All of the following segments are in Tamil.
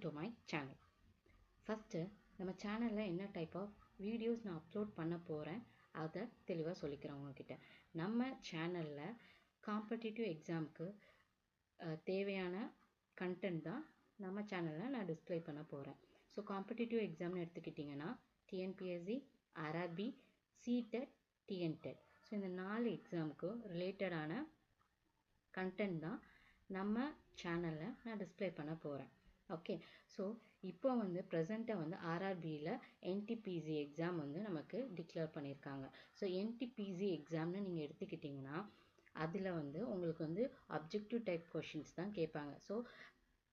to my channel. First, நம்ம சேனல்ல என்ன டைப் ஆஃப் வீடியோஸ் நான் அப்லோட் பண்ண போறேன் அதை தெளிவாக சொல்லிக்கிறேன் உங்ககிட்ட. நம்ம சேனல்ல காம்படிட்டிவ் எக்ஸாமுக்கு தேவையான கண்டென்ட் தான் நம்ம சேனல்ல நான் டிஸ்ப்ளே பண்ண போறேன். ஸோ காம்படிட்டிவ் எக்ஸாம்னு எடுத்துக்கிட்டிங்கன்னா TNPSC, RRB, CTET, TNTET. So இந்த 4 எக்ஸாமுக்கு ரிலேட்டடான கண்டென்ட் தான் நம்ம சேனலில் நான் டிஸ்ப்ளே பண்ண போகிறேன். ஓகே, ஸோ இப்போ வந்து ப்ரெசண்ட்டாக வந்து ஆர்ஆர்பியில் என்டிபிசி எக்ஸாம் வந்து நமக்கு டிக்ளேர் பண்ணியிருக்காங்க. ஸோ என்டிபிசி எக்ஸாம்னு நீங்கள் எடுத்துக்கிட்டிங்கன்னா அதில் வந்து உங்களுக்கு வந்து அப்ஜெக்டிவ் டைப் கொஷின்ஸ் தான் கேட்பாங்க. ஸோ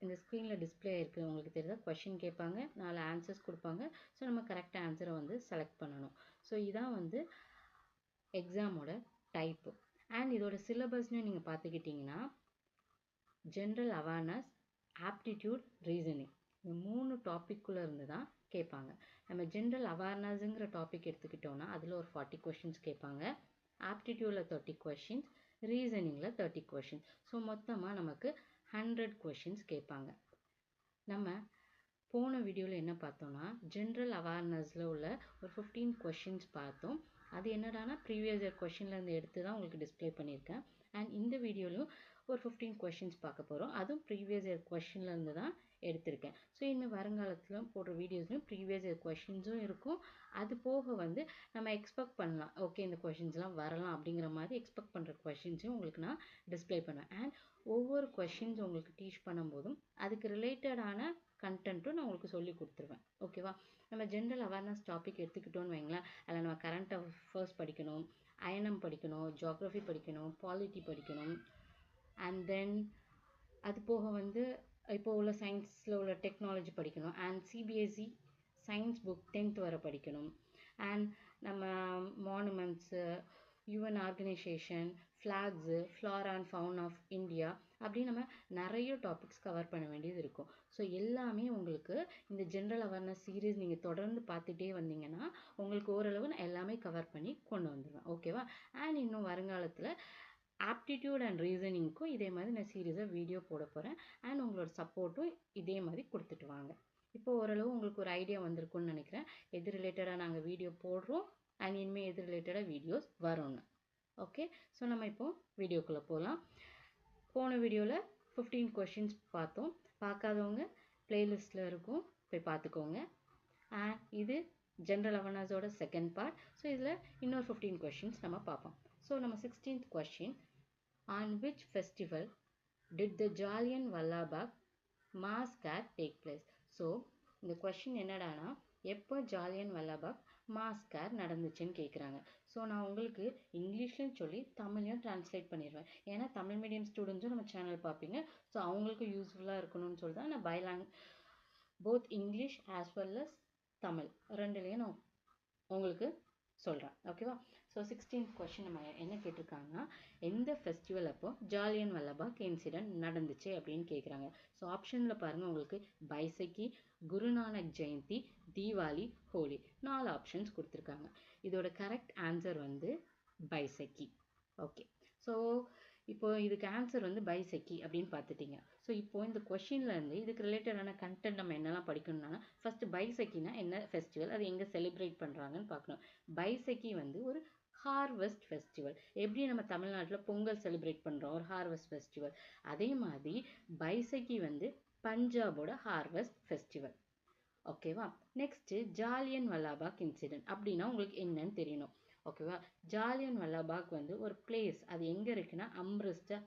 இந்த ஸ்க்ரீனில் டிஸ்பிளே இருக்குது உங்களுக்கு தெரியுதா, கொஷின் கேட்பாங்க, 4 ஆன்சர்ஸ் கொடுப்பாங்க. ஸோ நம்ம கரெக்ட் ஆன்சரை வந்து செலக்ட் பண்ணணும். ஸோ இதான் வந்து எக்ஸாமோட டைப்பு. அண்ட் இதோட சிலபஸ்ன்னு நீங்கள் பார்த்துக்கிட்டிங்கன்னா ஜென்ரல் அவேர்னஸ், ஆப்டிடியூட், ரீசனிங், இந்த 3 டாபிக்குள்ளே இருந்து தான் கேட்பாங்க. நம்ம ஜென்ரல் அவேர்னஸ்ங்கிற டாபிக் எடுத்துக்கிட்டோன்னா அதில் ஒரு 40 கொஷின்ஸ் கேட்பாங்க, ஆப்டிடியூடில் 30 கொஷின்ஸ், ரீசனிங்கில் 30 கொஷின்ஸ். ஸோ மொத்தமாக நமக்கு 100 கொஷின்ஸ் கேட்பாங்க. நம்ம போன வீடியோவில் என்ன பார்த்தோம்னா ஜென்ரல் அவேர்னஸில் உள்ள ஒரு 15 கொஷின்ஸ் பார்த்தோம். அது என்னடானா ப்ரீவியஸ் இயர் கொஷின்லேருந்து எடுத்து தான் உங்களுக்கு டிஸ்பிளே பண்ணியிருக்கேன். அண்ட் இந்த வீடியோலையும் ஒரு 15 கொஷின்ஸ் பார்க்க போகிறோம். அதுவும் ப்ரீவியஸ் இயர் கொஷின்லேருந்து தான் எடுத்திருக்கேன். ஸோ இன்னும் வருங்காலத்தில் போடுற வீடியோஸ்லையும் ப்ரீவியஸ் இயர் கொஷின்ஸும் இருக்கும். அது போக வந்து நம்ம எக்ஸ்பெக்ட் பண்ணலாம், ஓகே இந்த கொஷின்ஸ்லாம் வரலாம் அப்படிங்கிற மாதிரி எக்ஸ்பெக்ட் பண்ணுற கொஷின்ஸையும் உங்களுக்கு நான் டிஸ்பிளே பண்ணுவேன். அண்ட் ஒவ்வொரு கொஷின்ஸ் உங்களுக்கு டீச் பண்ணும்போதும் அதுக்கு ரிலேட்டடான கண்டென்ட்டும் நான் உங்களுக்கு சொல்லி கொடுத்துருவேன். ஓகேவா, நம்ம ஜென்ரல் அவேர்னஸ் டாபிக் எடுத்துக்கிட்டோன்னு வைங்களேன், அதில் நம்ம கரண்ட் அஃபேர்ஸ் படிக்கணும், ஐஎன்எம் படிக்கணும், ஜியோகிரஃபி படிக்கணும், பாலிட்டி படிக்கணும். அண்ட் தென் அது போக வந்து இப்போ உள்ள சயின்ஸில் உள்ள டெக்னாலஜி படிக்கணும். And CBSE science book 10th வரை படிக்கணும். அண்ட் நம்ம monuments, UN organisation, flags, flora and fauna of India, அப்படின்னு நம்ம நிறைய டாபிக்ஸ் கவர் பண்ண வேண்டியது இருக்கும். ஸோ எல்லாமே உங்களுக்கு இந்த ஜென்ரல் அவேர்னஸ் சீரீஸ் நீங்கள் தொடர்ந்து பார்த்துட்டே வந்தீங்கன்னா உங்களுக்கு ஓரளவு நான் எல்லாமே கவர் பண்ணி கொண்டு வந்துடுவேன். ஓகேவா, அண்ட் இன்னும் வருங்காலத்தில் ஆப்டிடியூட் அண்ட் ரீசனிங்க்கும் இதே மாதிரி நான் சீரியஸாக வீடியோ போட போகிறேன். அண்ட் உங்களோட சப்போர்ட்டும் இதே மாதிரி கொடுத்துட்டு வாங்க. இப்போ ஓரளவு உங்களுக்கு ஒரு ஐடியா வந்திருக்கும்னு நினைக்கிறேன், எது ரிலேட்டடாக நாங்கள் வீடியோ போடுறோம் அண்ட் இனிமேல் எது ரிலேட்டடாக வீடியோஸ் வரும்னு. ஓகே, ஸோ நம்ம இப்போ வீடியோக்குள்ளே போகலாம். போன வீடியோவில் 15 கொஷின்ஸ் பார்த்தோம். பார்க்காதவங்க பிளேலிஸ்ட்டில் இருக்கும், போய் பார்த்துக்கோங்க. அண்ட் இது ஜென்ரல் அவேர்னஸோட செகண்ட் பார்ட். ஸோ இதில் இன்னொரு 15 கொஷின்ஸ் நம்ம பார்ப்போம். ஸோ நம்ம 16th question, on which festival did the Jallianwala Bagh massacre take place? So இந்த கொஷின் என்னடானா எப்போ ஜாலியன்வாலா பாக் மாஸ்கர் நடந்துச்சுன்னு கேட்குறாங்க. ஸோ நான் உங்களுக்கு இங்கிலீஷ்லையும் சொல்லி தமிழையும் டிரான்ஸ்லேட் பண்ணிடுவேன். ஏன்னா தமிழ் மீடியம் ஸ்டூடெண்ட்ஸும் நம்ம சேனல் பார்ப்பீங்க. ஸோ அவங்களுக்கு யூஸ்ஃபுல்லாக இருக்கணும்னு சொல்லி தான் நான் both English as well as Tamil ரெண்டுலேயும் நான் உங்களுக்கு சொல்கிறேன். ஓகேவா, ஸோ 16th கொஷின் நம்ம என்ன கேட்டிருக்காங்கன்னா எந்த ஃபெஸ்டிவல் அப்போ ஜாலியன்வாலா பாக் இன்சிடென்ட் நடந்துச்சு அப்படின்னு கேட்குறாங்க. ஸோ ஆப்ஷனில் பாருங்கள், உங்களுக்கு பைசக்கி, குருநானக் ஜெயந்தி, தீபாவளி, ஹோலி, 4 ஆப்ஷன்ஸ் கொடுத்துருக்காங்க. இதோட கரெக்ட் ஆன்சர் வந்து பைசக்கி. ஓகே, ஸோ இப்போ இதுக்கு ஆன்சர் வந்து பைசக்கி அப்படின்னு பார்த்துட்டீங்க. ஸோ இப்போ இந்த கொஷின்லேருந்து இதுக்கு ரிலேட்டடான கண்டென்ட் நம்ம என்னெல்லாம் படிக்கணும்னா ஃபர்ஸ்ட் பைசக்கினா என்ன ஃபெஸ்டிவல், அது எங்கே செலிப்ரேட் பண்ணுறாங்கன்னு பார்க்கணும். பைசக்கி வந்து ஒரு ஹார்வெஸ்ட் ஃபெஸ்டிவல். எப்படி நம்ம தமிழ்நாட்டில் பொங்கல் செலிப்ரேட் பண்ணுறோம் ஒரு ஹார்வெஸ்ட் ஃபெஸ்டிவல், அதே மாதிரி பைசக்கி வந்து பஞ்சாபோட ஹார்வெஸ்ட் ஃபெஸ்டிவல். ஓகேவா, நெக்ஸ்ட் ஜாலியன்வாலா பாக் இன்சிடென்ட் அப்படின்னா உங்களுக்கு என்னன்னு தெரியணும். ஓகேவா, ஜாலியன்வாலா பாக் வந்து ஒரு பிளேஸ், அது எங்கே இருக்குன்னா அம்ரிஸ்டர்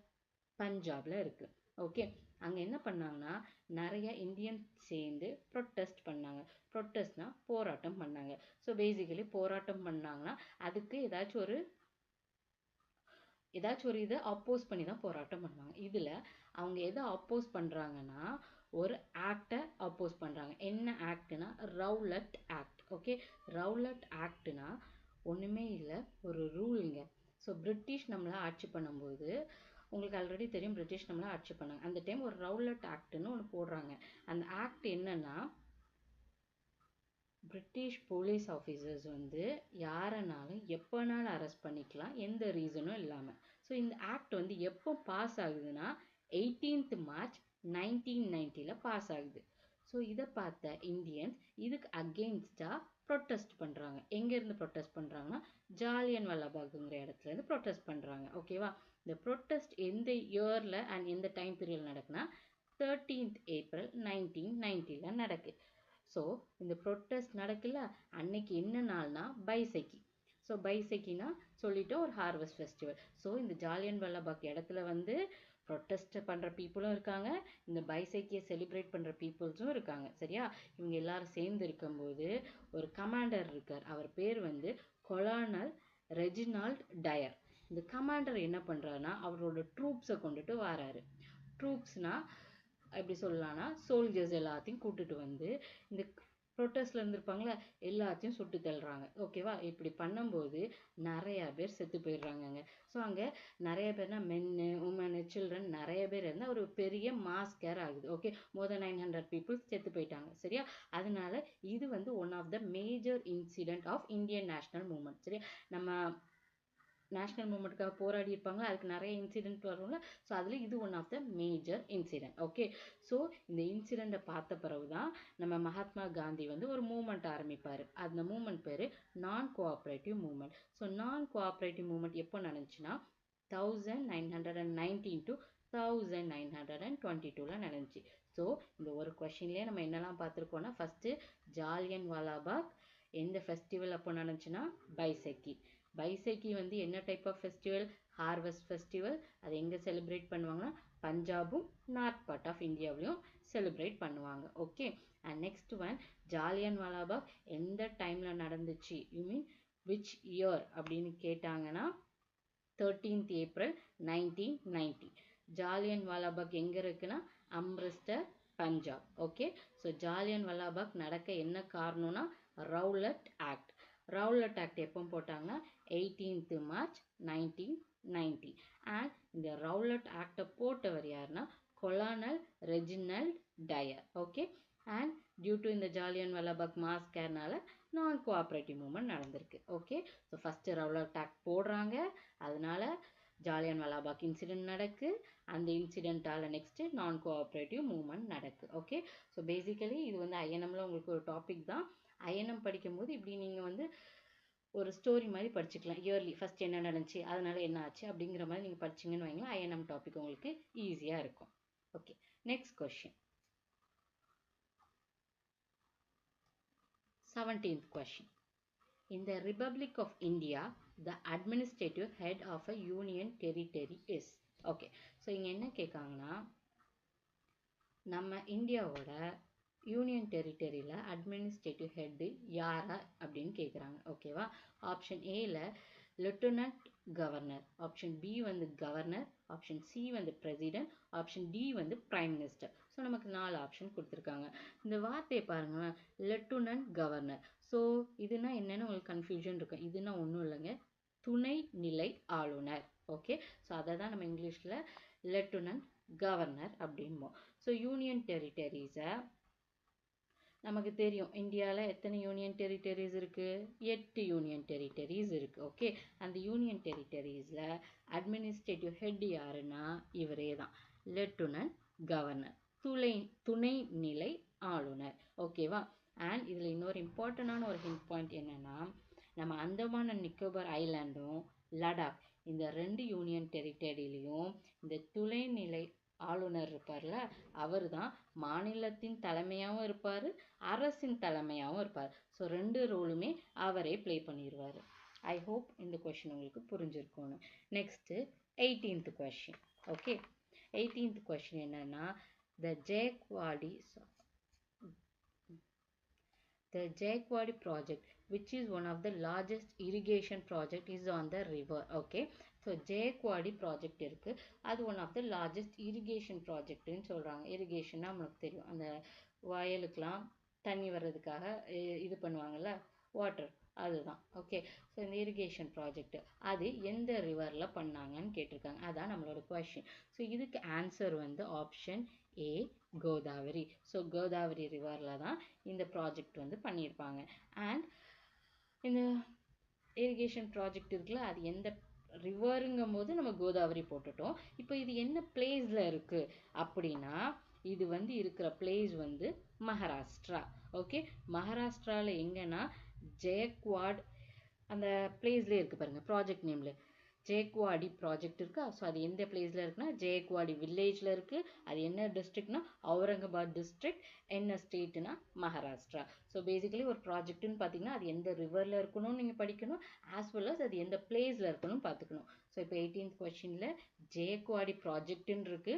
பஞ்சாப்ல இருக்கு. ஓகே, அங்கே என்ன பண்ணாங்கன்னா நிறைய இந்தியன் சேர்ந்து ப்ரொட்டஸ்ட் பண்ணாங்க. ப்ரொட்டஸ்ட்னா போராட்டம் பண்ணாங்க. ஸோ பேசிக்கலி போராட்டம் பண்ணாங்கன்னா அதுக்கு ஏதாச்சும் ஒரு இதை அப்போஸ் பண்ணி தான் போராட்டம் பண்ணுவாங்க. இதில் அவங்க எதை அப்போஸ் பண்ணுறாங்கன்னா ஒரு ஆக்டை அப்போஸ் பண்ணுறாங்க. என்ன ஆக்ட்னா ரவுலட் ஆக்ட். ஓகே, ரவுலட் ஆக்ட்னா ஒன்றுமே இல்லை, ஒரு ரூலுங்க. ஸோ பிரிட்டிஷ் நம்மளை ஆட்சி பண்ணும்போது உங்களுக்கு ஆல்ரெடி தெரியும், பிரிட்டிஷ் நம்மளை ஆட்சி பண்ணாங்க. அந்த டைம் ஒரு ரவுலட் ஆக்ட்னு ஒன்று போடுறாங்க. அந்த ஆக்ட் என்னன்னா பிரிட்டிஷ் போலீஸ் ஆஃபீஸர்ஸ் வந்து யாரனாலும் எப்போனாலும் அரெஸ்ட் பண்ணிக்கலாம், எந்த ரீசனும் இல்லாமல். ஸோ இந்த ஆக்ட் வந்து எப்போ பாஸ் ஆகுதுன்னா 18th March 1990 பாஸ் ஆகுது. ஸோ இதை பார்த்த இந்தியன்ஸ் இதுக்கு அகெயின்ஸ்டாக ப்ரொட்டஸ்ட் பண்ணுறாங்க. எங்கேருந்து ப்ரொட்டஸ்ட் பண்ணுறாங்கன்னா ஜாலியன் வாலாபாக்ங்கிற இடத்துல இருந்து ப்ரொட்டஸ்ட் பண்ணுறாங்க. ஓகேவா? இந்த ப்ரொட்டஸ்ட் எந்த இயரில் அண்ட் எந்த டைம் பீரியட் நடக்குன்னா 13th ஏப்ரல் 1990 நடக்கு. ஸோ இந்த ப்ரொட்டஸ்ட் நடக்குல்ல, அன்னைக்கு என்ன நாள்னா பைசைக்கி. ஸோ பைசைக்கினா சொல்லிட்டு ஒரு ஹார்வெஸ்ட் ஃபெஸ்டிவல். ஸோ இந்த ஜாலியன் வாலாபாக் இடத்துல வந்து ப்ரொட்டஸ்ட் பண்ணுற பீப்புளும் இருக்காங்க, இந்த பைசைக்கியை செலிப்ரேட் பண்ணுற பீப்புள்ஸும் இருக்காங்க. சரியா? இவங்க எல்லாரும் சேர்ந்து இருக்கும்போது ஒரு கமாண்டர் இருக்கார். அவர் பேர் வந்து கொலோனல் ரெஜினால்ட் டயர். இந்த கமாண்டர் என்ன பண்ணுறாருன்னா அவரோட ட்ரூப்ஸை கொண்டுட்டு வராரு. ட்ரூப்ஸ்னா எப்படி சொல்லலாம்னா சோல்ஜர்ஸ் எல்லாத்தையும் கூட்டிட்டு வந்து இந்த ப்ரொட்டஸ்ட்ல இருந்திருப்பாங்களே எல்லாத்தையும் சுட்டு தள்ளுறாங்க. ஓகேவா? இப்படி பண்ணும்போது நிறைய பேர் செத்து போயிடுறாங்கங்க. ஸோ அங்கே நிறைய பேர்னா மென்னு உமனு சில்ட்ரன் நிறைய பேர் இருந்தால் ஒரு பெரிய மாஸ் கேர் ஆகுது. ஓகே, மோர் தென் 900 பீப்புள்ஸ் செத்து போயிட்டாங்க. சரியா? அதனால இது வந்து one of the major incident of Indian national movement. சரியா? நம்ம நேஷனல் மூவ்மெண்ட்டுக்காக போராடி இருப்பாங்க, அதுக்கு நிறைய இன்சிடென்ட் வரும்ல. ஸோ அதில் இது one of the major incident. Okay, so இந்த இன்சிடெண்ட்டை பார்த்த பிறகு தான் நம்ம மகாத்மா காந்தி வந்து ஒரு மூவ்மெண்ட் ஆரம்பிப்பார். அந்த மூவ்மெண்ட் பேர் நான் கோஆப்ரேட்டிவ் மூவ்மெண்ட். ஸோ நான் கோஆப்ரேட்டிவ் மூவ்மெண்ட் எப்போ நடந்துச்சுன்னா 1919 to 1922 நடந்துச்சு. ஸோ இந்த ஒரு கொஷின்லேயே நம்ம என்னெல்லாம் பார்த்துருக்கோம்னா ஃபர்ஸ்ட் ஜாலியன் வாலாபாக் எந்த ஃபெஸ்டிவல் அப்போ நடந்துச்சுன்னா பைசைக்கி. பைசைக்கி வந்து என்ன type of festival? Harvest festival. அது எங்கே செலிப்ரேட் பண்ணுவாங்கன்னா பஞ்சாபும் நார்த் பார்ட் ஆஃப் இந்தியாவிலையும் செலிப்ரேட் பண்ணுவாங்க. Okay, and next one Jallian வாலாபாக் எந்த டைமில் நடந்துச்சு, யூ மீன் விச் இயர் அப்படின்னு கேட்டாங்கன்னா 13th ஏப்ரல் 1990. ஜாலியன் வாலாபாக் எங்கே இருக்குன்னா அம்ரிஸ்டர், பஞ்சாப். ஓகே, ஸோ ஜாலியன் வாலாபாக் நடக்க என்ன காரணம்னா ரவுலட் ஆக்ட். ரவுலட் ஆக்ட் எப்போ போட்டாங்கன்னா 18th மார்ச் 1990. அண்ட் இந்த ரவுலட் ஆக்டை போட்டவர் யாருன்னா colonel Reginald Dyer. Okay, and due to இந்த ஜாலியன் வாலாபாக் மாஸ் கேர்னால நான் கோஆப்ரேட்டிவ் மூவ்மெண்ட் நடந்திருக்கு. Okay, so first Rowlatt act போடுறாங்க, அதனால ஜாலியன் வாலாபாக் இன்சிடென்ட் நடக்கு. அந்த இன்சிடென்ட்டால் நெக்ஸ்ட் நான் கோஆப்ரேட்டிவ் மூவ்மெண்ட் நடக்கு. ஓகே, ஸோ பேசிக்கலி இது வந்து ஐஎன்எம்ல உங்களுக்கு ஒரு டாபிக் தான். ஐஎன்எம் படிக்கும்போது இப்படி நீங்கள் வந்து ஒரு ஸ்டோரி மாதிரி படிச்சுக்கலாம். இயர்லி ஃபர்ஸ்ட் என்ன நடந்துச்சு, அதனால என்ன ஆச்சு அப்படிங்கிற மாதிரி நீங்கள் படிச்சிங்கன்னு வைங்களேன், ஐஎன்எம் டாபிக் உங்களுக்கு ஈஸியாக இருக்கும். Okay, next question. 17th question. In the Republic of India, the administrative head of a union territory is. Okay, so இங்கே என்ன கேட்காங்கன்னா நம்ம இந்தியாவோட யூனியன் டெரிட்டரியில் அட்மினிஸ்ட்ரேட்டிவ் ஹெட்டு யாரா அப்படின்னு கேட்குறாங்க. ஓகேவா? ஆப்ஷன் ஏல லெஃப்டினன்ட் கவர்னர், ஆப்ஷன் பி வந்து கவர்னர், ஆப்ஷன் சி வந்து பிரசிடென்ட், ஆப்ஷன் டி வந்து பிரைம் மினிஸ்டர். ஸோ நமக்கு 4 ஆப்ஷன் கொடுத்துருக்காங்க. இந்த வார்த்தையை பாருங்க, லெஃப்டினன்ட் கவர்னர். ஸோ இதுனா என்னன்னு உங்களுக்கு கன்ஃபியூஷன் இருக்கும். இதுனா ஒன்றும் இல்லைங்க, துணை நிலை ஆளுநர். ஓகே, ஸோ அதை தான் நம்ம இங்கிலீஷில் லெஃப்டினன்ட் கவர்னர் அப்படிம்போம். ஸோ யூனியன் டெரிட்டரிஸை நமக்கு தெரியும், இந்தியாவில் எத்தனை யூனியன் டெரிட்டரிஸ் இருக்குது? 8 யூனியன் டெரிட்டரிஸ் இருக்குது. ஓகே, அந்த யூனியன் டெரிட்டரிஸில் அட்மினிஸ்ட்ரேட்டிவ் ஹெட் யாருன்னா இவரே தான், லெஃப்டினன்ட் கவர்னர், துணை நிலை ஆளுநர். ஓகேவா? அண்ட் இதில் இன்னொரு இம்பார்ட்டண்டான ஒரு ஹிண்ட் பாயிண்ட் என்னென்னா, நம்ம அந்தமான் அண்ட் நிக்கோபார் ஐலாண்டும் லடாக் இந்த 2 யூனியன் டெரிட்டரியிலையும் இந்த துணைநிலை ஆளுநர் இருப்பார்ல, அவர் தான் மாநிலத்தின் தலைமையாகவும் இருப்பார், அரசின் தலைமையாகவும் இருப்பார். ஸோ 2 ரோலுமே அவரே ப்ளே பண்ணிடுவார். ஐ ஹோப் இந்த கொஷின் உங்களுக்கு புரிஞ்சிருக்கணும். Next 18th question. Okay, 18th question என்னன்னா The Jaykwadi project, which is one of the largest irrigation project, is on the river. Okay, so Jaykwadi project இருக்கு, அது one of the largest irrigation projectன்னு சொல்றாங்க. irrigationனா நமக்கு தெரியும், அந்த வயலுக்கெல்லாம் தண்ணி வர்றதுக்காக இது பண்ணுவாங்கல்ல, வாட்டர், அதுதான். ஓகே, ஸோ இந்த இரிகேஷன் ப்ராஜெக்ட் அது எந்த ரிவரில் பண்ணாங்கன்னு கேட்டிருக்காங்க. அதான் நம்மளோட கொஷின். ஸோ இதுக்கு ஆன்சர் வந்து option A, Godavari. So Godavari ரிவரில் தான் இந்த ப்ராஜெக்ட் வந்து பண்ணியிருப்பாங்க. அண்ட் இந்த இரிகேஷன் ப்ராஜெக்ட் இருக்குல்ல, அது எந்த ரிவருங்கும் போது நம்ம கோதாவரி போட்டுட்டோம். இப்போ இது என்ன பிளேஸில் இருக்குது அப்படின்னா இது வந்து இருக்கிற பிளேஸ் வந்து மகாராஷ்டிரா. ஓகே, மகாராஷ்டிரால எங்கன்னா ஜெயக்வாட் அந்த பிளேஸ்ல இருக்கு பாருங்க, ப்ராஜெக்ட் நேம்ல ஜெயக்வாடி ப்ராஜெக்ட் இருக்கா. ஸோ அது எந்த பிளேஸ்ல இருக்குன்னா ஜெயக்வாடி வில்லேஜ்ல இருக்கு. அது என்ன டிஸ்ட்ரிக்ட்னா அவுரங்காபாத் டிஸ்ட்ரிக்ட். என்ன ஸ்டேட்னா மகாராஷ்டிரா. ஸோ பேசிக்கலி ஒரு ப்ராஜெக்ட்னு பார்த்தீங்கன்னா அது எந்த ரிவர்ல இருக்கணும்னு நீங்க படிக்கணும், ஆஸ் வெல் அஸ் அது எந்த பிளேஸ்ல இருக்கணும்னு பார்த்துக்கணும். ஸோ இப்போ 18th கொஸ்டின்ல ஜெயக்வாடி ப்ராஜெக்ட்னு இருக்கு.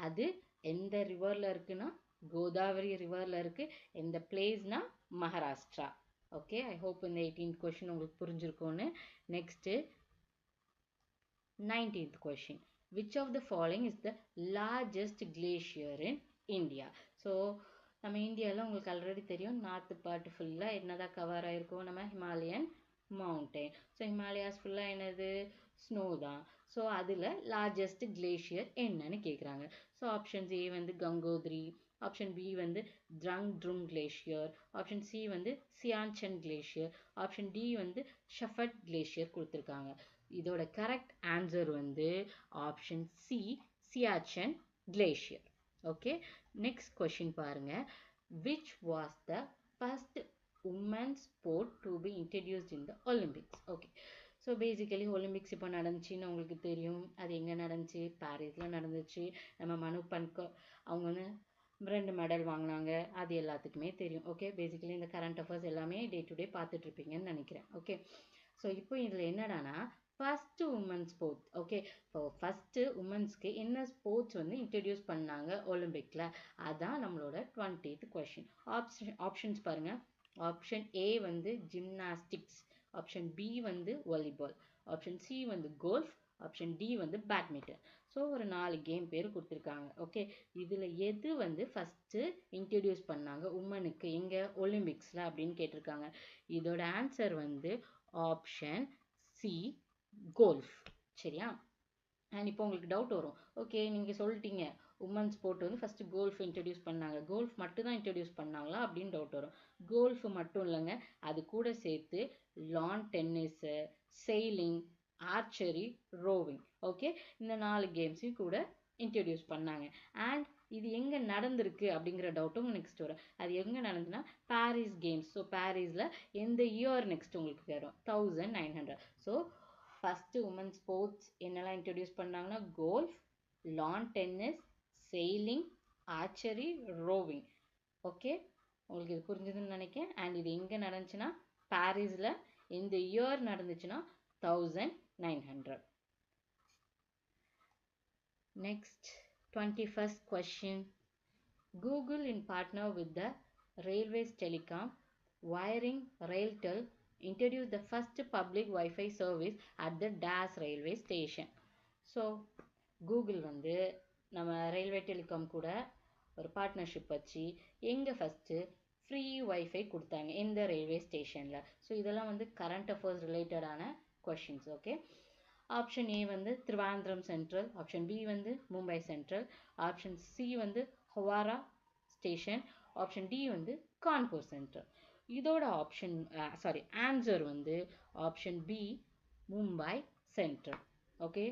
அது எந்த ரிவர்ல இருக்குன்னா கோதாவரி ரிவர்ல இருக்கு. எந்த பிளேஸ்னா மகாராஷ்டிரா. ஓகே, ஐ ஹோப் இந்த 18th கொஸ்டின் உங்களுக்கு புரிஞ்சிருக்கும்னு. Next 19th question. Which of the following is the largest glacier in India? So நம்ம இந்தியாவில் உங்களுக்கு ஆல்ரெடி தெரியும், நார்த் பார்ட் ஃபுல்லாக என்னதான் கவர் ஆகிருக்கும், நம்ம ஹிமாலயன் மவுண்டைன். ஸோ ஹிமாலயாஸ் ஃபுல்லாக என்னது ஸ்னோ தான். ஸோ அதில் லார்ஜஸ்ட் கிளேஷியர் என்னன்னு கேட்குறாங்க. ஸோ ஆப்ஷன்ஸ் ஏ வந்து கங்கோத்ரி, ஆப்ஷன் பி வந்து ட்ரங் ட்ரும் கிளேஷியர், ஆப்ஷன் சி வந்து சியான்சன் கிளேஷியர், ஆப்ஷன் டி வந்து ஷஃபட் கிளேஷியர் கொடுத்துருக்காங்க. இதோட கரெக்ட் ஆன்சர் வந்து option C Siachen glacier. Okay, next question பாருங்க. which was the first women's sport to be introduced in the Olympics? Okay, so basically Olympics இப்போ நடந்துச்சுன்னு உங்களுக்கு தெரியும். அது எங்கே நடந்துச்சு? பாரிஸில் நடந்துச்சு. நம்ம மனு பன்கோ அவங்க வந்து 2 மெடல் வாங்கினாங்க. அது எல்லாத்துக்குமே தெரியும். ஓகே, பேசிக்கலி இந்த கரண்ட் அஃபேர்ஸ் எல்லாமே டே டு டே பார்த்துட்டு இருப்பீங்கன்னு நினைக்கிறேன். ஓகே, ஸோ இப்போ இதில் என்னடானா ஃபர்ஸ்ட் உமன் ஸ்போர்ட்ஸ். ஓகே, இப்போ ஃபர்ஸ்ட் உமன்ஸ்க்கு என்ன ஸ்போர்ட்ஸ் வந்து இன்ட்ரடியூஸ் பண்ணாங்க ஒலிம்பிக்ல, அதான் நம்மளோட 20th கொஸ்டின். ஆப்ஷன்ஸ் பாருங்க. ஆப்ஷன் ஏ வந்து ஜிம்னாஸ்டிக்ஸ், ஆப்ஷன் பி வந்து வாலிபால், ஆப்ஷன் சி வந்து கோல்ஃப், ஆப்ஷன் டி வந்து பேட்மிண்டன். ஸோ ஒரு 4 கேம் பேர் கொடுத்துருக்காங்க. ஓகே, இதில் எது வந்து ஃபஸ்ட்டு இன்ட்ரடியூஸ் பண்ணாங்க உமனுக்கு எங்கே ஒலிம்பிக்ஸில் அப்படின்னு கேட்டிருக்காங்க. இதோட ஆன்சர் வந்து ஆப்ஷன் சி கோல்ஃப். சரியா? அண்ட் இப்போ உங்களுக்கு டவுட் வரும், ஓகே நீங்கள் சொல்லிட்டீங்க உமன் ஸ்போர்ட் வந்து ஃபஸ்ட்டு கோல்ஃப் இன்ட்ரடியூஸ் பண்ணாங்க, கோல்ஃப் மட்டும் தான் இன்ட்ரடியூஸ் பண்ணாங்களா அப்படின்னு டவுட் வரும். கோல்ஃப் மட்டும் இல்லைங்க, அது கூட சேர்த்து lawn tennis, sailing, archery, rowing. Okay, இந்த 4 கேம்ஸையும் கூட இன்ட்ரடியூஸ் பண்ணாங்க. அண்ட் இது எங்கே நடந்திருக்கு அப்படிங்கிற டவுட்டும் நெக்ஸ்ட் வரும். அது எங்கே நடந்துன்னா பாரிஸ் கேம்ஸ். ஸோ பாரிஸில் எந்த இயர் நெக்ஸ்ட் உங்களுக்கு வரும் 1900. ஸோ ஃபஸ்ட்டு உமன் ஸ்போர்ட்ஸ் என்னெல்லாம் இன்ட்ரடியூஸ் பண்ணாங்கன்னா golf, lawn tennis, sailing, archery, rowing. Okay, உங்களுக்கு இது புரிஞ்சதுன்னு நினைக்கிறேன். அண்ட் இது எங்கே நடந்துச்சுன்னா பாரிஸில். இந்த இயர் நடந்துச்சுன்னா 1900. Next 21st question. Google in partner with the Railways Telecom Wiring Railtel introduced the first public Wi-Fi service at the DAS railway station. So Google வந்து நம்ம ரயில்வே டெலிகாம் கூட ஒரு பார்ட்னர்ஷிப் வச்சு எங்கே ஃபஸ்ட்டு ஃப்ரீ வைஃபை கொடுத்தாங்க எந்த ரயில்வே ஸ்டேஷனில். ஸோ இதெல்லாம் வந்து கரண்ட் அஃபேர்ஸ் ரிலேட்டடான கொஷின்ஸ். ஓகே, ஆப்ஷன் ஏ வந்து திருவாந்திரம் சென்ட்ரல், ஆப்ஷன் பி வந்து மும்பை சென்ட்ரல், ஆப்ஷன் சி வந்து ஹவாரா ஸ்டேஷன், ஆப்ஷன் டி வந்து கான்பூர் சென்ட்ரல். இதோட ஆன்சர் வந்து option B Mumbai Central. Okay,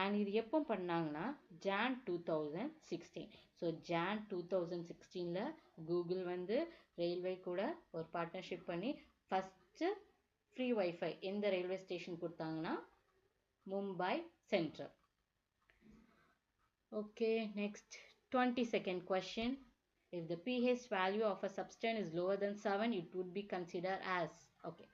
and இது எப்போ பண்ணாங்கன்னா ஜான் 2016. ஸோ ஜான் 2016 கூகுள் வந்து ரயில்வே கூட ஒரு பார்ட்னர்ஷிப் பண்ணி ஃபஸ்ட்டு ஃப்ரீ வைஃபை எந்த ரயில்வே ஸ்டேஷன் கொடுத்தாங்கன்னா Mumbai Central. Okay, next 22nd question. If the pH value of a substance is lower than 7, it would be considered as. Okay,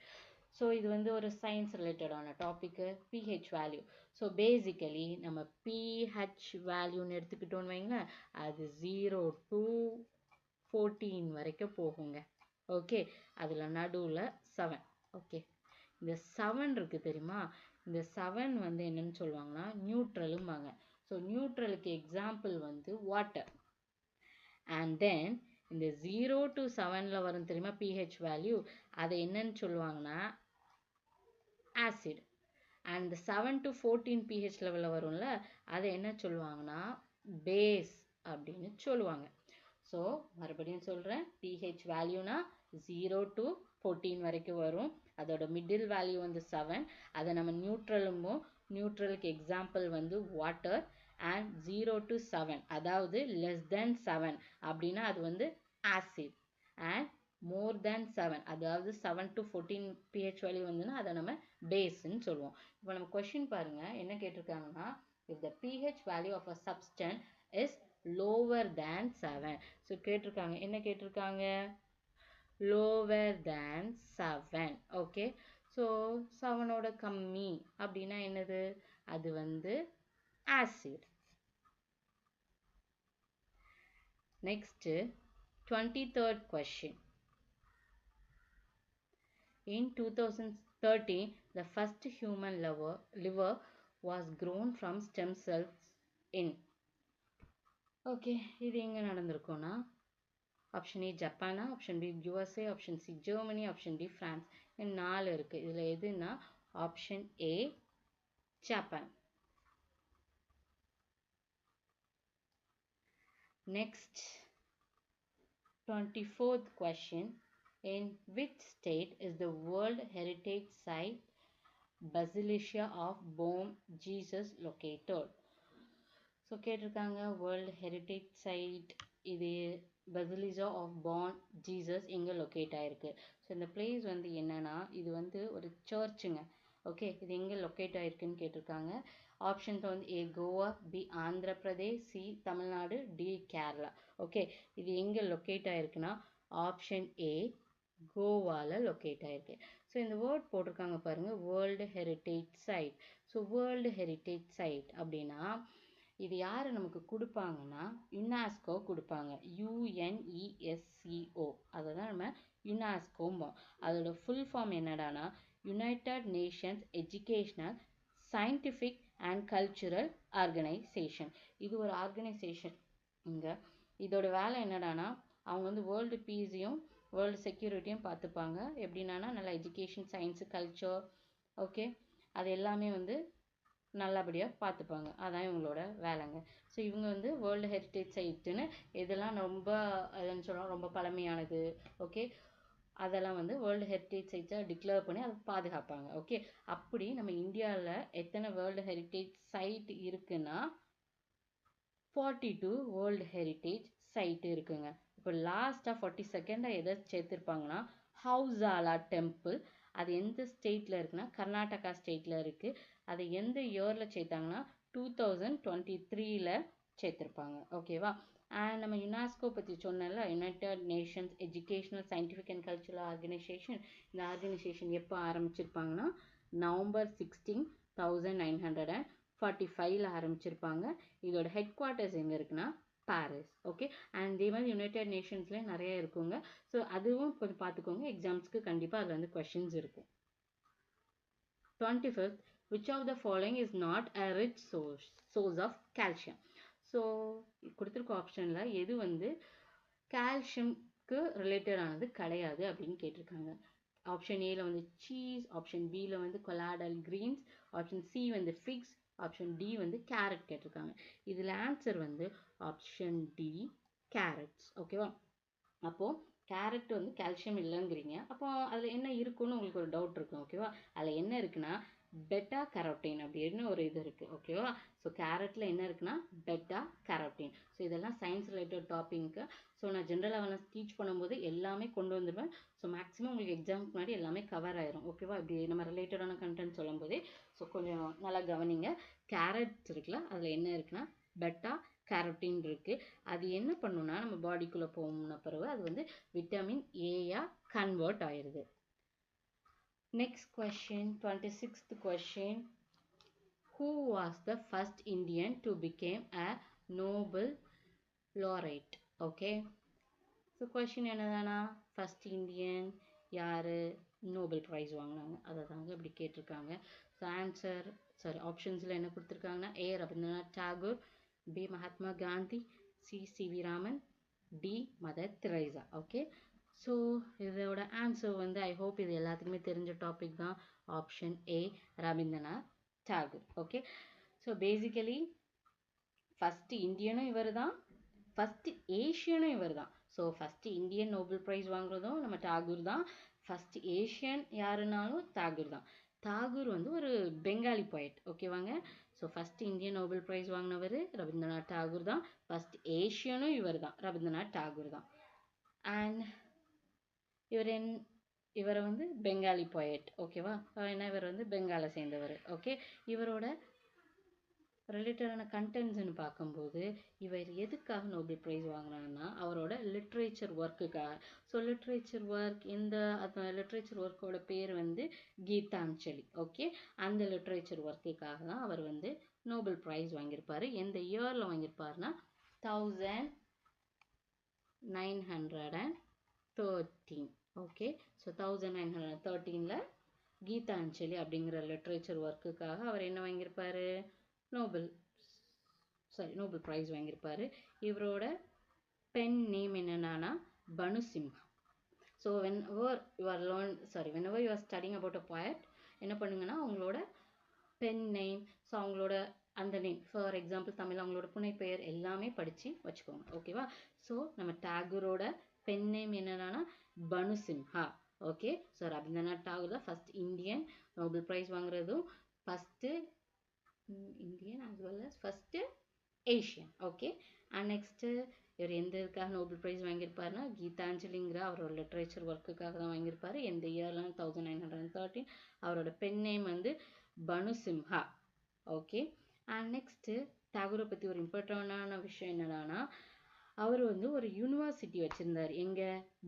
so இது வந்து ஒரு சயின்ஸ் ரிலேட்டடான topic, P H value. So basically நம்ம பிஹெச் வேல்யூன்னு எடுத்துக்கிட்டோன்னு வைங்க, அது 0 to 14 வரைக்கும் போகுங்க. ஓகே, அதில் நடுவில் 7. ஓகே, இந்த 7 இருக்குது தெரியுமா, இந்த 7 வந்து என்னன்னு சொல்லுவாங்கன்னா நியூட்ரலும்பாங்க. ஸோ நியூட்ரலுக்கு எக்ஸாம்பிள் வந்து வாட்டர். அண்ட் தென் இந்த 0 to 7 வரும் தெரியுமா பிஹெச் வேல்யூ, அதை என்னன்னு சொல்லுவாங்கன்னா ஆசிட். அண்ட் 7 to 14 pH லெவலில் வரும்ல, அதை என்ன சொல்லுவாங்கன்னா பேஸ் அப்படின்னு சொல்லுவாங்க. ஸோ மறுபடியும் சொல்கிறேன், பிஹெச் வேல்யூனா 0 to 14 வரைக்கும் வரும். அதோட மிடில் வேல்யூ வந்து 7. அதை நம்ம நியூட்ரலுமோ, நியூட்ரலுக்கு எக்ஸாம்பிள் வந்து வாட்டர். and 0 to 7 அதாவது less than 7 அப்படின்னா அது வந்து acid and more than 7 அதாவது 7 to 14 pH value வந்துன்னா அதை நம்ம பேஸ்ன்னு சொல்லுவோம். இப்போ நம்ம கொஸ்டின் பாருங்க என்ன கேட்டிருக்காங்கன்னா if the pH value of a substance is lower than 7. So கேட்டிருக்காங்க என்ன கேட்டிருக்காங்க lower than 7. ஓகே ஸோ 7ஓட கம்மி அப்படின்னா என்னது அது வந்து acid. Next 23rd question. In 2013, the first human liver was grown from stem cells in. Okay இது எங்க நடந்திருக்கும்னா ஆப்ஷன் ஏ ஜப்பானா, option B USA, option C Germany, option D France. 4 இருக்கு. இதுல எதுனா option A Japan. Next 24th question. In which state is the World Heritage Site Basilica of Bom Jesus located? So கேட்டிருக்காங்க வேர்ல்டு ஹெரிட்டேஜ் சைட் இது பசிலிக்கா ஆஃப் பான் ஜீசஸ் எங்கே லொக்கேட் ஆயிருக்கு. ஸோ இந்த பிளேஸ் வந்து என்னன்னா இது வந்து ஒரு சர்ச்சுங்க. ஓகே இது எங்கே லொக்கேட் ஆயிருக்குன்னு கேட்டிருக்காங்க. ஆப்ஷன்ஸ் வந்து A Goa, B Andhra Pradesh, C Tamil Nadu, D Kerala. Okay இது எங்கே லொக்கேட் ஆயிருக்குன்னா ஆப்ஷன் ஏ கோவாவில் லொக்கேட் ஆயிருக்கு. ஸோ இந்த வேர்ட் போட்டிருக்காங்க பாருங்க world heritage side. So world heritage side அப்படின்னா இது யாரு நமக்கு கொடுப்பாங்கன்னா யுனெஸ்கோ கொடுப்பாங்க. UNESCO அதை தான் நம்ம யுனெஸ்கோம்போம். அதோட ஃபுல் ஃபார்ம் என்னடானா United Nations educational scientific and cultural organisation. இது ஒரு ஆர்கனைசேஷன். இங்கே இதோட வேலை என்னடானா அவங்க வந்து வேர்ல்டு பீஸையும் வேர்ல்டு செக்யூரிட்டியும் பார்த்துப்பாங்க. எப்படின்னா நல்லா எஜுகேஷன் சயின்ஸு கல்ச்சர் ஓகே அது எல்லாமே வந்து நல்லபடியாக பார்த்துப்பாங்க. அதான் இவங்களோட வேலைங்க. ஸோ இவங்க வந்து வேர்ல்டு ஹெரிட்டேஜ் சைட்டுன்னு இதெல்லாம் ரொம்ப அதுன்னு சொல்லலாம் ரொம்ப பழமையானது ஓகே அதெல்லாம் வந்து வேர்ல்டு ஹெரிட்டேஜ் சைட்ஸை டிக்ளேர் பண்ணி அதை பாதுகாப்பாங்க. ஓகே அப்படி நம்ம இந்தியாவில் எத்தனை வேர்ல்டு ஹெரிட்டேஜ் சைட் இருக்குன்னா 42 வேர்ல்டு ஹெரிட்டேஜ் சைட் இருக்குங்க. இப்போ லாஸ்ட்டாக 42nd எதை சேர்த்துருப்பாங்கன்னா ஹவுசாலா டெம்பிள். அது எந்த ஸ்டேட்டில் இருக்குன்னா கர்நாடகா ஸ்டேட்டில் இருக்குது. அதை எந்த இயரில் சேர்த்தாங்கன்னா 2023ல் சேர்த்துருப்பாங்க. ஓகேவா அண்ட் நம்ம யுனெஸ்கோ பற்றி சொன்னல United Nations educational scientific and cultural organisation. இந்த ஆர்கனைசேஷன் எப்போ ஆரம்பிச்சிருப்பாங்கன்னா November 16, 1945ல் ஆரம்பிச்சிருப்பாங்க. இதோட ஹெட் குவார்ட்டர்ஸ் எங்கே இருக்குன்னா பாரிஸ். ஓகே அண்ட் இதே மாதிரி யுனைடெட் நேஷன்ஸ்லேயே நிறைய இருக்குங்க. ஸோ அதுவும் கொஞ்சம் பார்த்துக்கோங்க எக்ஸாம்ஸ்க்கு கண்டிப்பாக அதில் வந்து கொஷின்ஸ் இருக்கும். 25th which of the following is not a rich source of calcium. So கொடுத்துருக்க ஆப்ஷனில் எது வந்து கால்சியம்க்கு ரிலேட்டடானது கிடையாது அப்படின்னு கேட்டிருக்காங்க. ஆப்ஷன் ஏல வந்து சீஸ், ஆப்ஷன் பியில் வந்து கொலாடல் கிரீன்ஸ், ஆப்ஷன் சி வந்து ஃபிக்ஸ், ஆப்ஷன் டி வந்து கேரட் கேட்டிருக்காங்க. இதில் ஆன்சர் வந்து ஆப்ஷன் டி கேரட்ஸ். ஓகேவா அப்போது கேரட் வந்து கால்சியம் இல்லைங்கிறீங்க. அப்போ அதில் என்ன இருக்குன்னு உங்களுக்கு ஒரு டவுட் இருக்கும். ஓகேவா அதில் என்ன இருக்குன்னா பெட்டா கரோட்டின் அப்படின்னு ஒரு இது இருக்குது. ஓகேவா ஸோ கேரட்டில் என்ன இருக்குன்னா பெட்டா கரோட்டின். ஸோ இதெல்லாம் சயின்ஸ் ரிலேட்டட் டாப்பிங்க்கு. ஸோ நான் ஜென்ரல் அவேர்னஸ் டீச் பண்ணும்போது எல்லாமே கொண்டு வந்துடுவேன். ஸோ மேக்ஸிமம் உங்களுக்கு எக்ஸாமுக்கு முன்னாடி எல்லாமே கவர் ஆயிரும். ஓகேவா இப்படி நம்ம ரிலேட்டடான கண்டென்ட் சொல்லும் போதே ஸோ கொஞ்சம் நல்லா கவனிங்க. கேரட் இருக்குல்ல அதில் என்ன இருக்குன்னா பெட்டா கேரோட்டின் இருக்கு. அது என்ன பண்ணுன்னா நம்ம பாடிக்குள்ளே போகணும்ன பிறகு அது வந்து விட்டமின் ஏயா கன்வெர்ட் ஆயிடுது. Next question, 26th question. Who was the first Indian to become a Nobel laureate? Okay. So question என்னதானா first Indian யாரு நோபல் ப்ரைஸ் வாங்கினாங்க அதை தாங்க இப்படி கேட்டிருக்காங்க. ஸோ ஆன்சர் ஆப்ஷன்ஸில் என்ன கொடுத்துருக்காங்கன்னா A Rabindranath Tagore, B Mahatma Gandhi, C C V Raman, D mother Teresa. Okay so இதோட ஆன்சர் வந்து ஐ ஹோப் இது எல்லாத்துக்குமே தெரிஞ்ச டாபிக் தான். Option A Rabindranath Tagore. Okay so basically first இந்தியனும் இவர் தான், ஃபஸ்ட்டு ஏஷியனும் இவர் தான். So first Indian Nobel prize வாங்குறதும் நம்ம டாகூர் தான். ஃபஸ்ட்டு ஏஷியன் யாருனாலும் டாகூர் தான். தாகூர் வந்து ஒரு பெங்காலி போயட். ஓகேவாங்க so first Indian Nobel prize வாங்கினவர் ரவீந்திரநாத் டாகூர் தான். ஃபர்ஸ்ட் ஏஷியனும் இவர் தான், ரவீந்திரநாத் டாகூர் தான். அண்ட் இவரை வந்து பெங்காலி போயட், ஓகேவா? ஏன்னா இவர் வந்து பெங்காலை சேர்ந்தவர். ஓகே, இவரோட ரிலேட்டடான கண்டென்ட்ஸ்ன்னு பார்க்கும்போது இவர் எதுக்காக நோபல் ப்ரைஸ் வாங்கினாங்கன்னா அவரோட லிட்ரேச்சர் ஒர்க்குக்காக. ஸோ லிட்ரேச்சர் ஒர்க், இந்த லிட்ரேச்சர் ஒர்க்கோட பேர் வந்து கீதாஞ்சலி. ஓகே, அந்த லிட்ரேச்சர் ஒர்க்குக்காக தான் அவர் வந்து நோபல் ப்ரைஸ் வாங்கியிருப்பாரு. எந்த இயரில் வாங்கியிருப்பாருன்னா 1913. ஓகே, ஸோ 1913ல் கீதாஞ்சலி அப்படிங்கிற லிட்ரேச்சர் ஒர்க்குக்காக அவர் என்ன வாங்கியிருப்பாரு? Nobel prize வாங்கியிருப்பாரு. இவரோட பென் நேம் என்னன்னா Bhanusimha. So whenever you are studying about a poet, என்ன பண்ணுங்கன்னா அவங்களோட பென் நேம், ஸோ அவங்களோட அந்த நேம், ஃபார் எக்ஸாம்பிள் தமிழ் அவங்களோட புனைப்பெயர் எல்லாமே படித்து வச்சுக்கோங்க. ஓகேவா? ஸோ நம்ம டாகூரோட பென் நேம் என்னன்னா பனுசிம்ஹா. ஓகே, ஸோ ரவீந்திரநாத் டாகூர் தான் ஃபர்ஸ்ட் இந்தியன் நோபல் ப்ரைஸ் வாங்குறதும் first Indian as well as first ஏஷியன். ஓகே, அண்ட் நெக்ஸ்ட் இவர் எந்த இதுக்காக நோபல் ப்ரைஸ் வாங்கியிருப்பாருன்னா கீதாஞ்சலிங்கிற அவரோட லிட்ரேச்சர் ஒர்க்குக்காக தான் வாங்கியிருப்பாரு. எந்த இயர்லாம் 1913. அவரோட பென் நேம் வந்து பனுசிம்ஹா. ஓகே, அண்ட் நெக்ஸ்ட் டாகூரை பற்றி ஒரு இம்பார்ட்டண்டான விஷயம் என்னன்னா அவர் வந்து ஒரு யூனிவர்சிட்டி வச்சிருந்தார். எங்க?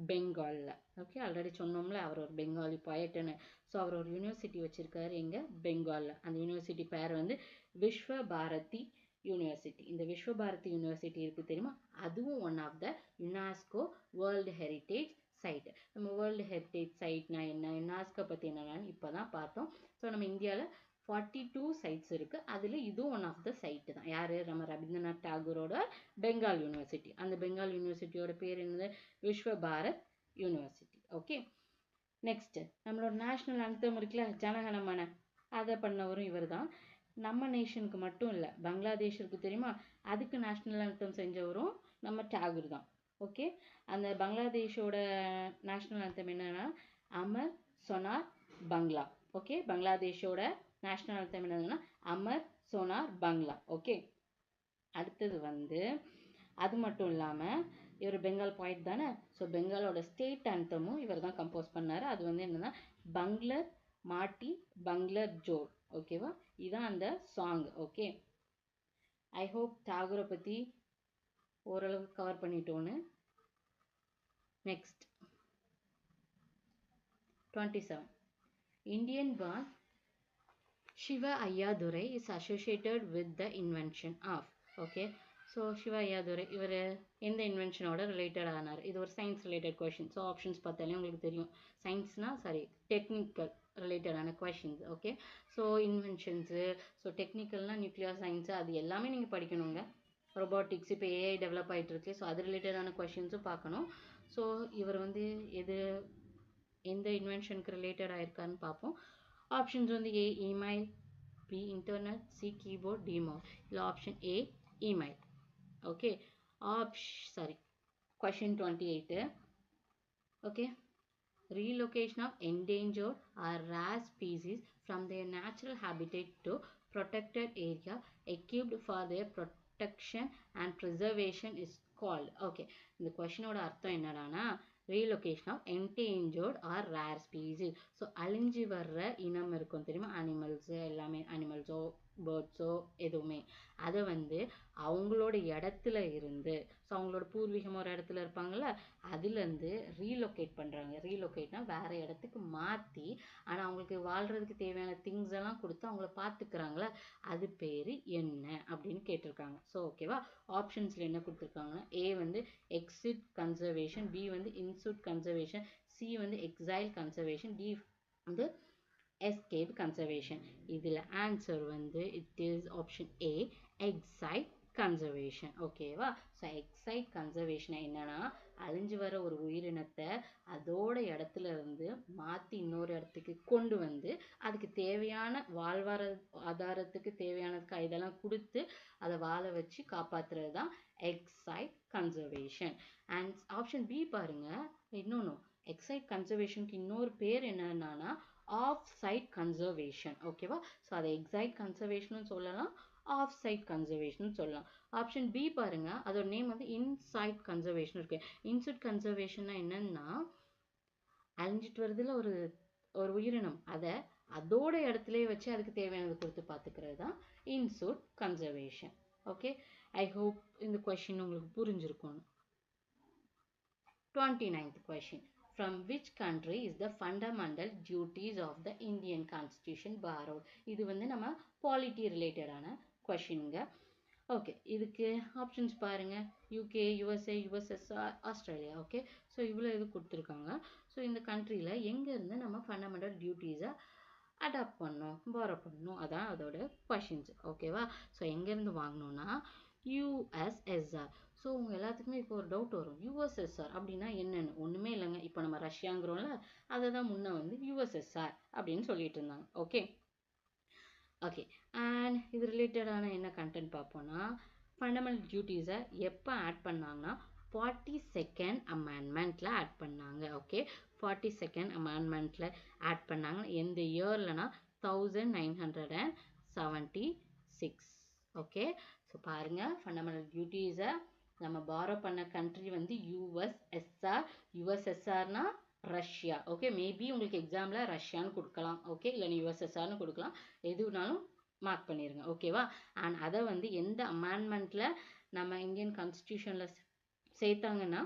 பெங்கால்ல. ஓகே, ஆல்ரெடி சொன்னோம்ல அவர் ஒரு பெங்காலி போயட்னு. ஸோ அவர் ஒரு யூனிவர்சிட்டி வச்சிருக்காரு எங்க? பெங்கால்ல. அந்த யூனிவர்சிட்டி பேர் வந்து விஸ்வ பாரதி யூனிவர்சிட்டி. இந்த விஸ்வ பாரதி யூனிவர்சிட்டி இருக்கு தெரியுமா? அதுவும் one of the UNESCO world heritage site. நம்ம வேர்ல்டு ஹெரிட்டேஜ் சைட்னா என்ன, யுனெஸ்கோ பற்றி என்னன்னு இப்போ தான் பார்த்தோம். ஸோ நம்ம இந்தியாவில் 42 சைட்ஸ் இருக்கு. அதில் இதுவும் ஒன் ஆஃப் த சைட்டு தான். யாரு? நம்ம ரவீந்திரநாத் டாகூரோட பெங்கால் யூனிவர்சிட்டி. அந்த பெங்கால் யூனிவர்சிட்டியோட பேர் என்னது? விஸ்வ பாரத் யூனிவர்சிட்டி. ஓகே, நெக்ஸ்ட் நம்மளோட நேஷனல் அந்தம் இருக்குல்ல, ஜனகணமன, அதை பண்ணவரும் இவர் தான். நம்ம நேஷனுக்கு மட்டும் இல்லை, பங்களாதேஷுக்கு தெரியுமா, அதுக்கு நேஷனல் அந்தம் செஞ்சவரும் நம்ம டாகூர் தான். ஓகே, அந்த பங்களாதேஷோட நேஷனல் அந்தம் என்னன்னா அமர் சோனார் பங்களா. ஓகே, பங்களாதேஷோட நேஷனல் அந்தம் என்னதுன்னா அமர் சோனார் பங்களா. ஓகே, அடுத்தது வந்து அது மட்டும் இல்லாமல் இவர் பெங்கால் பாயிண்ட் தானே. ஸோ பெங்காலோட ஸ்டேட் அந்தமும் இவர் தான் கம்போஸ் பண்ணார். அது வந்து என்னன்னா பங்லர் மாட்டி பங்லர் ஜோர். ஓகேவா? இதுதான் அந்த சாங். ஓகே, ஐ ஹோப் டாகூரை பற்றி ஓரளவுக்கு cover பண்ணிட்டோன்னு. Next 27. Indian born Shiva Ayyadurai is associated with the invention of. Okay, so Siva Ayyadurai இவர் எந்த இன்வென்ஷனோட ரிலேட்டட் ஆனார்? இது ஒரு science related question. So options பார்த்தாலே உங்களுக்கு தெரியும். டெக்னிக்கல் ரிலேட்டடான questions. Okay, so inventions, so டெக்னிக்கல்னால் நியூக்ளியர் சயின்ஸு, அது எல்லாமே நீங்கள் படிக்கணுங்க. ரொபாட்டிக்ஸ், இப்போ ஏஐ டெவலப் ஆகிட்டு இருக்கு. ஸோ அது ரிலேட்டடான கொஷின்ஸும் பார்க்கணும். ஸோ இவர் வந்து எந்த இன்வென்ஷனுக்கு ரிலேட்டட் ஆயிருக்காருன்னு பார்ப்போம். ஆப்ஷன்ஸ் வந்து A email, B internet, C keyboard, D mouse. இல்லை option A email. Okay, question 28. Okay, relocation of endangered or rare species from their natural habitat to protected area equipped for their protection and preservation is called. Okay, இந்த கொஷினோட அர்த்தம் என்னடானா relocation of endangered or rare species. So அழிஞ்சு வர்ற இனம் இருக்கும் தெரியுமா, அனிமல்ஸு எல்லாமே, அனிமல்ஸோ பேர்ட்ஸோ எதுவுமே, அதை வந்து அவங்களோட இடத்துல இருந்து, ஸோ அவங்களோட பூர்வீகம் ஒரு இடத்துல இருப்பாங்கள்ல, அதுலேருந்து ரீலொகேட் பண்ணுறாங்க. ரீலொகேட்னா வேறு இடத்துக்கு மாற்றி, ஆனால் அவங்களுக்கு வாழ்கிறதுக்கு தேவையான திங்ஸ் எல்லாம் கொடுத்து அவங்கள பார்த்துக்கிறாங்களே, அது பேர் என்ன அப்படின்னு கேட்டிருக்காங்க. ஸோ ஓகேவா, ஆப்ஷன்ஸில் என்ன கொடுத்துருக்காங்கன்னா ஏ வந்து எக்ஸிட் கன்சர்வேஷன், பி வந்து இன்சூட் கன்சர்வேஷன், சி வந்து எக்ஸைல் கன்சர்வேஷன், டி வந்து escape conservation. இதில் ஆன்சர் வந்து it is option A, excite conservation. ஓகேவா? ஸோ எக்ஸைட் கன்சர்வேஷன் என்னன்னா அழிஞ்சு வர ஒரு உயிரினத்தை அதோட இடத்துல இருந்து மாற்றி இன்னொரு இடத்துக்கு கொண்டு வந்து அதுக்கு தேவையான ஆதாரத்துக்கு தேவையானதுக்கு இதெல்லாம் கொடுத்து அதை வாழ வச்சு காப்பாற்றுறது தான் ex situ conservation. And option B பாருங்க, இன்னொன்று எக்ஸைட் கன்சர்வேஷனுக்கு இன்னொரு பேர் என்னன்னா ஆஃப் சைட் கன்சர்வேஷன். ஓகேவா? ஸோ அதை எக்ஸைட் கன்சர்வேஷன் சொல்லலாம், ஆஃப் சைட் கன்சர்வேஷன் சொல்லலாம். ஆப்ஷன் பி பாருங்க, அதோட நேம் வந்து இன்சைட் கன்சர்வேஷன் இருக்கு. இன்சைட் கன்சர்வேஷன்னா என்னன்னா, அழிஞ்சிட்டு வருதுல ஒரு ஒரு உயிரினம், அதை அதோட இடத்துலயே வச்சு அதுக்கு தேவையானது கொடுத்து பார்த்துக்கிறது தான் in situ conservation. Okay, I hope இந்த கொஸ்டின் உங்களுக்கு புரிஞ்சிருக்கும். 29th question. From which country is the fundamental duties of the Indian Constitution borrowed? இது வந்து நம்ம பாலிட்டி ரிலேட்டடான கொஸ்டின்ங்க. ஓகே, இதுக்கு ஆப்ஷன்ஸ் பாருங்க. UK, USA, USSR, Australia. Okay, so இவ்வளோ இது கொடுத்துருக்காங்க. ஸோ இந்த கண்ட்ரியில் எங்கேருந்து நம்ம ஃபண்டமெண்டல் டியூட்டிஸை அடாப்ட் பண்ணோம், பாரோ பண்ணணும், அதான் அதோட கொஷின்ஸ். ஓகேவா? ஸோ எங்கேருந்து வாங்கினோன்னா யூஎஸ்எஸ்ஆர். ஸோ உங்கள் எல்லாத்துக்குமே இப்போ ஒரு டவுட் வரும், யூஎஸ்எஸ்ஆர் அப்படின்னா என்னென்னு. ஒன்றுமே இல்லைங்க, இப்போ நம்ம ரஷ்யாங்கிறோம்ல, அதை தான் முன்னே வந்து யூஎஸ்எஸ்ஆர் அப்படின்னு சொல்லிட்டு இருந்தாங்க. ஓகே ஓகே, அண்ட் இது ரிலேட்டடான என்ன கண்டென்ட் பார்ப்போம்னா, ஃபண்டமெண்டல் டியூட்டிஸை எப்போ ஆட் பண்ணாங்கன்னா 42nd அமெண்ட்மெண்ட்டில் ஆட் பண்ணாங்க. ஓகே, 42nd அமெண்ட்மெண்ட்டில் ஆட் பண்ணாங்க. எந்த இயர்லனா 1976. ஓகே, ஸோ பாருங்கள், ஃபண்டமெண்டல் டியூட்டிஸை நம்ம பாரோ பண்ண கண்ட்ரி வந்து யூஎஸ்எஸ்ஆர். யூஎஸ்எஸ்ஆர்னா ரஷ்யா. ஓகே, மேபி உங்களுக்கு எக்ஸாமில் ரஷ்யான்னு கொடுக்கலாம். ஓகே, இல்லை யூஎஸ்எஸ்ஆர்னு கொடுக்கலாம், எதுனாலும் மார்க் பண்ணிடுங்க. ஓகேவா? அண்ட் அதை வந்து எந்த அமெண்ட்மெண்ட்டில் நம்ம இந்தியன் கான்ஸ்டியூஷனில் சேர்த்தாங்கன்னா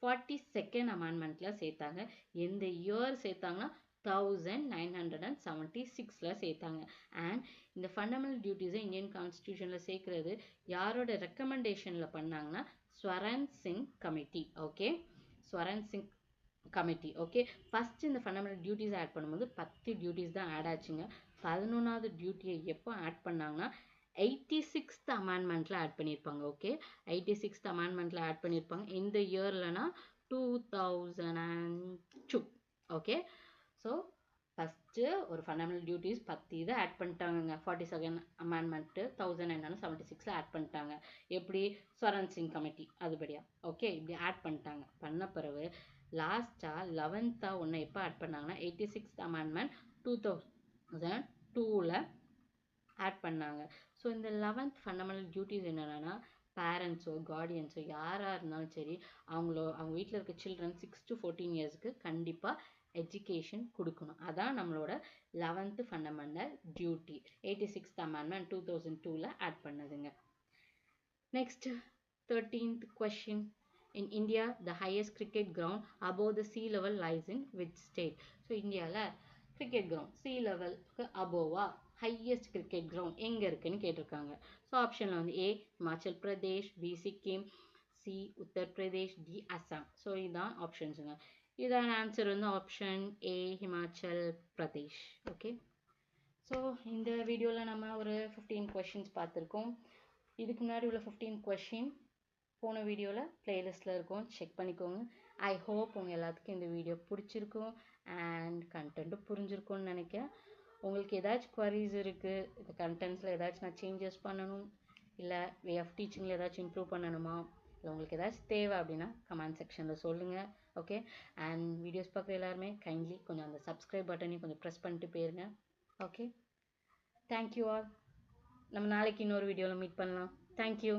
42nd அமெண்ட்மெண்ட்டில் சேர்த்தாங்க. எந்த இயர் சேர்த்தாங்கன்னா 1976 சேர்த்தாங்க. அண்ட் இந்த ஃபண்டமெண்டல் டியூட்டிஸை இந்தியன் கான்ஸ்டியூஷனில் சேர்க்கறது யாரோட ரெக்கமெண்டேஷனில் பண்ணாங்கன்னா Swaran Singh committee. Okay, Swaran Singh committee. Okay, first இந்த ஃபண்டமெண்டல் டியூட்டிஸ் ஆட் பண்ணும்போது 10 டியூட்டிஸ் தான் ஆட் ஆச்சுங்க. 11வது டியூட்டியை எப்போ ஆட் பண்ணாங்கன்னா 86th அமெண்ட்மெண்ட்டில் ஆட் பண்ணியிருப்பாங்க. ஓகே, 86th அமெண்ட்மெண்ட்டில் ஆட் பண்ணியிருப்பாங்க. இந்த இயர்லனா 2002. ஓகே, ஸோ ஃபஸ்ட்டு ஒரு ஃபண்டமெண்டல் டியூட்டிஸ் 10 இதை ஆட் பண்ணிட்டாங்க. 42nd அமெண்ட்மெண்ட்டு 1976 ஆட் பண்ணிட்டாங்க. எப்படி? ஸ்வரன் சிங் கமிட்டி அதுபடியா. ஓகே, இப்படி ஆட் பண்ணிட்டாங்க. பண்ண பிறகு லாஸ்ட்டாக 11th ஒன்று எப்போ ஆட் பண்ணாங்கன்னா 86th அமெண்ட்மெண்ட் 2002ல் ஆட் பண்ணாங்க. ஸோ இந்த 11th ஃபண்டமெண்டல் டியூட்டிஸ் என்னென்னா, பேரண்ட்ஸோ கார்டியன்ஸோ யாராக இருந்தாலும் சரி, அவங்க வீட்டில் இருக்க சில்ட்ரன் 6 to 14 இயர்ஸ்க்கு கண்டிப்பாக எஜுகேஷன் கொடுக்கணும். அதான் நம்மளோட 11th fundamental duty. 86th amendment 2002ல் ஆட் பண்ணதுங்க. Next 13th question. In India, the highest cricket ground above the sea level lies in which state? So இந்தியாவில் கிரிக்கெட் கிரவுண்ட் sea levelக்கு அபோவா ஹையஸ்ட் கிரிக்கெட் கிரவுண்ட் எங்கே இருக்குன்னு கேட்டிருக்காங்க. ஸோ ஆப்ஷனில் வந்து A Himachal Pradesh, B Sikkim, C Uttar Pradesh, D Assam. So இதுதான் ஆப்ஷன்ஸுங்க. இதான ஆன்சர் வந்து option A Himachal Pradesh. Okay, so இந்த வீடியோவில் நம்ம ஒரு 15 questions பார்த்துருக்கோம். இதுக்கு முன்னாடி உள்ள 15 question போன வீடியோவில் பிளேலிஸ்ட்டில் இருக்கும், செக் பண்ணிக்கோங்க. ஐ ஹோப் உங்கள் எல்லாத்துக்கும் இந்த வீடியோ பிடிச்சிருக்கும் அண்ட் கண்டென்ட்டும் புரிஞ்சிருக்கும்னு நினைக்கிறேன். உங்களுக்கு ஏதாச்சும் குவரிஸ் இருக்குது, இந்த கண்டென்ட்ஸில் ஏதாச்சும் நான் சேஞ்சஸ் பண்ணணும், இல்லை வே ஆஃப் டீச்சிங்கில் ஏதாச்சும் இம்ப்ரூவ் பண்ணணுமா, இல்லை உங்களுக்கு ஏதாச்சும் தேவை அப்படின்னா கமெண்ட் செக்ஷனில் சொல்லுங்கள். ஓகே, அண்ட் வீடியோஸ் பார்க்குற எல்லாருமே கைண்ட்லி கொஞ்சம் அந்த சப்ஸ்கிரைப் பட்டனையும் கொஞ்சம் ப்ரெஸ் பண்ணிட்டு போயிருங்க. Okay, thank you all. நம்ம நாளைக்கு இன்னொரு வீடியோவில் மீட் பண்ணலாம். தேங்க்யூ.